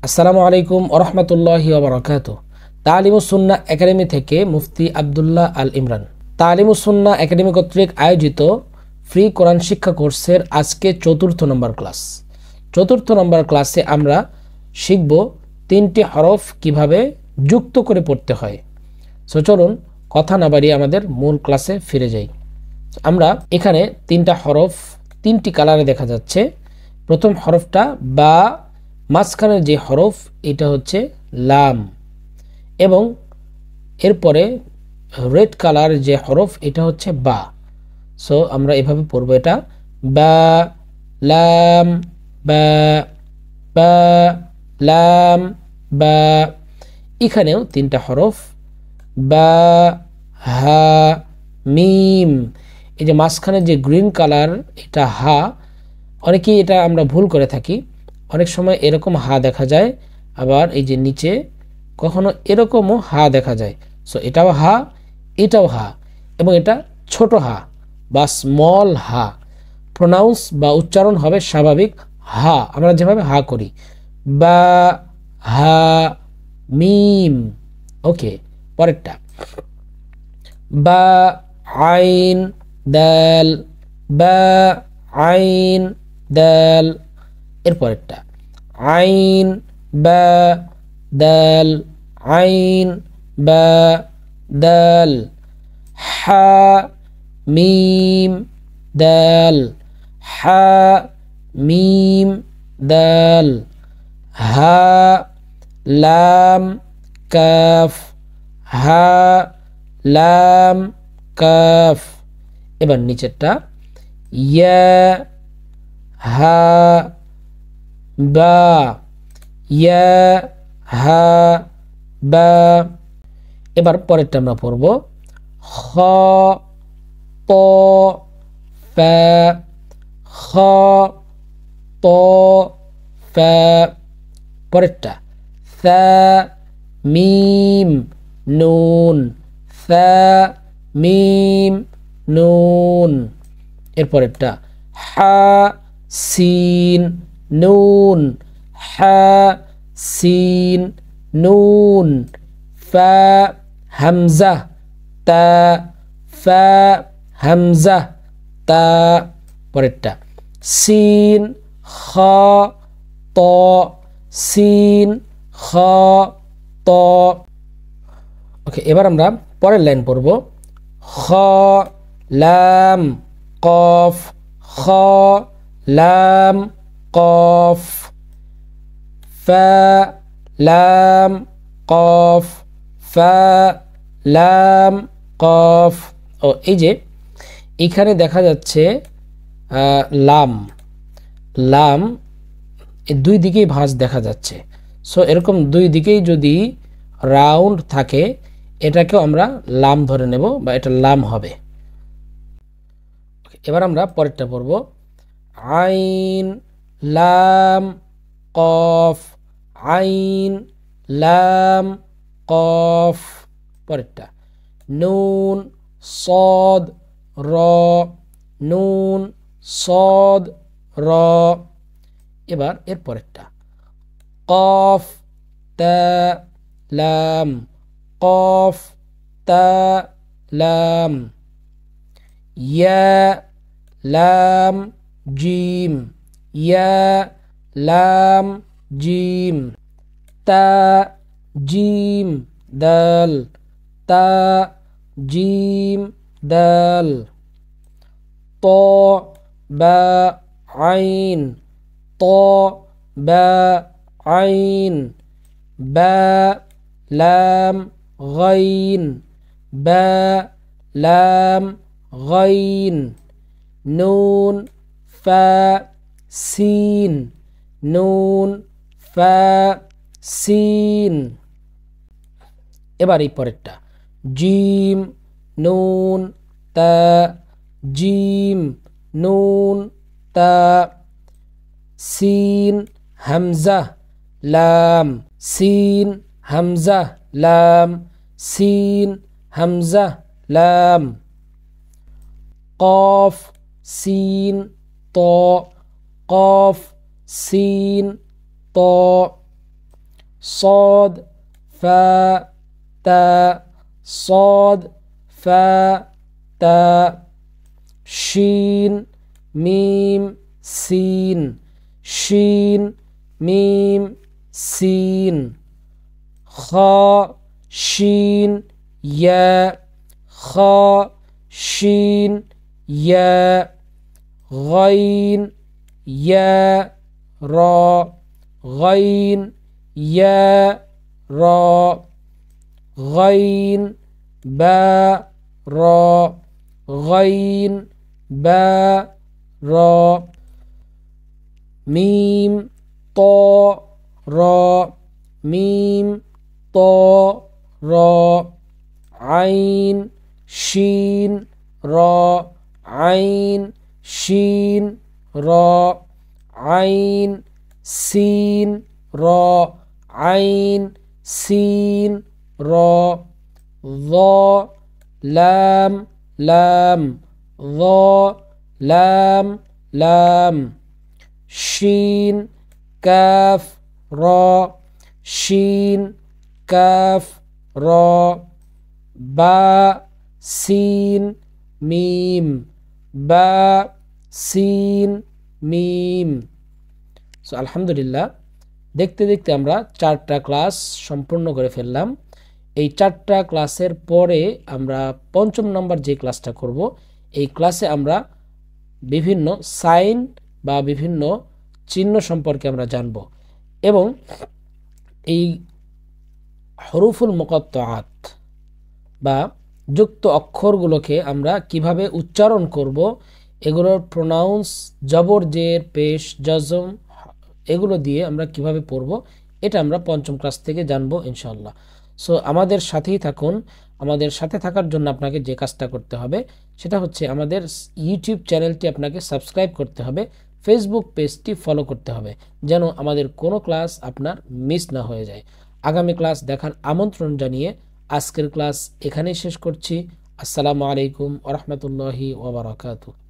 আসসালামু আলাইকুম ওরহমতুল্লাহি ওবারাকাতু। তালিমুস সুন্নাহ একাডেমি থেকে মুফতি আব্দুল্লাহ আল ইমরান। তালিমুস সুন্নাহ একাডেমি কর্তৃক আয়োজিত ফ্রি কোরআন শিক্ষা কোর্সের আজকে চতুর্থ নম্বর ক্লাস। চতুর্থ নম্বর ক্লাসে আমরা শিখব তিনটি হরফ কিভাবে যুক্ত করে পড়তে হয়। সো চলুন কথা না বাড়িয়ে আমাদের মূল ক্লাসে ফিরে যাই। আমরা এখানে তিনটা হরফ তিনটি কালারে দেখা যাচ্ছে। প্রথম হরফটা বা, মাঝখানের যে হরফ এটা হচ্ছে লাম, এবং এরপরে রেড কালার যে হরফ এটা হচ্ছে বা। সো আমরা এভাবে পড়বো, এটা বা, লাম, বা, বা, লাম, বা। এখানেও তিনটা হরফ বা, হা, মিম। এই যে মাঝখানে যে গ্রিন কালার এটা হা, অনেকেই এটা আমরা ভুল করে থাকি। অনেক সময় এরকম হা দেখা যায়, আবার এই যে নিচে কখনো এরকমও হা দেখা যায়। সো এটাও হা, এটাও হা, এবং এটা ছোট হা বা স্মল হা। প্রোনাউন্স বা উচ্চারণ হবে স্বাভাবিক হা, আমরা যেভাবে হা করি, বা, হা, মিম। ওকে, পরেরটা বা, আইন, দাল, বা, আইন, দাল। এরপরেরটা আইন, বা, দাল, আইন, বা, দাল। হা, মিম, দাল, হা, মিম, দাল। হা, লাম, কাফ, হা, লাম, কাফ। এবার নিচেরটা ইয়া, হা, বা, ইয়া, হা, বা। এবার পরেরটা আমরা পড়ব খ, ত, ফা, খ, ত, ফা। পরেরটা সা, মিম, নুন, সা, মিম, নুন। এরপরেরটা হা, সিন, নুন, হা, সিন, নুন। ফা, হামজা, তা, ফা, হামজা, তা। পরেরটা সিন, খ, ত, সিন, খ, ত। ওকে, এবার আমরা পরের লাইন পড়ব খ, লাম, কফ, খ, লাম, কফ। ফা, লাম, কফ, ফা, লাম, কফ। ও এই যে এখানে দেখা যাচ্ছে লাম, লাম এই দুই দিকেই ভাঁজ দেখা যাচ্ছে। সো এরকম দুই দিকেই যদি রাউন্ড থাকে এটাকেও আমরা লাম ধরে নেব, বা এটা লাম হবে। এবার আমরা পরেরটা পড়ব আইন, লাম, কফ, আইন, লাম, কফ। পরেরটা নুন, সদ, র, নুন, সদ, র। এবার এর পরেরটা কফ, তা, লাম, কফ, তা, লাম। ইয়া, লাম, জিম, ইয়া, লাম, জিম। তা, জিম, দাল, তা, জিম, দাল। ত, বা, আইন, ত, বা, আইন। বা, লাম, গাইন, বা, লাম, গাইন। নুন, ফা, সিন, নুন, ফা, সিন। এবার এই পরেরটা জিম, নুন, তা, জিম, নুন, তা। সিন, হামজা, লাম, সিন, হামজা, লাম, সিন, হামজা, লাম। কফ, সিন, ত, কফ, সিন, ত। صاد فا تا صاد فا تا شين ميم سين شين ميم سين خا شين يا خا شين يا غين يا را غين يا را غين با را غين با را ميم طا را ميم طا را عين شين را عين شين را عين سين را عين سين را ضا لام لام ضا لام لام شين كاف را شين كاف را با سين ميم با সিন মিম। সো আলহামদুলিল্লাহ, দেখতে দেখতে আমরা 4টা ক্লাস সম্পূর্ণ করে ফেললাম। এই 4টা ক্লাসের পরে আমরা 5ম নম্বর যে ক্লাসটা করব, এই ক্লাসে আমরা বিভিন্ন সাইন বা বিভিন্ন চিহ্ন সম্পর্কে আমরা জানব এবং এই হরুফুল মুকাত্তাআত বা যুক্ত অক্ষরগুলোকে আমরা কিভাবে উচ্চারণ করব, এগুলোর প্রোনাউন্স, জবর, জের, পেশ, জজম, এগুলো দিয়ে আমরা কিভাবে পড়ব, এটা আমরা 5ম ক্লাস থেকে জানবো ইনশাআল্লাহ। সো আমাদের সাথেই থাকুন। আমাদের সাথে থাকার জন্য আপনাকে যে কাজটা করতে হবে সেটা হচ্ছে আমাদের ইউটিউব চ্যানেলটি আপনাকে সাবস্ক্রাইব করতে হবে, ফেসবুক পেজটি ফলো করতে হবে, যেন আমাদের কোনো ক্লাস আপনার মিস না হয়ে যায়। আগামী ক্লাস দেখার আমন্ত্রণ জানিয়ে আজকের ক্লাস এখানেই শেষ করছি। আসসালামু আলাইকুম ওয়া রাহমাতুল্লাহি ওয়া বারাকাতুহু।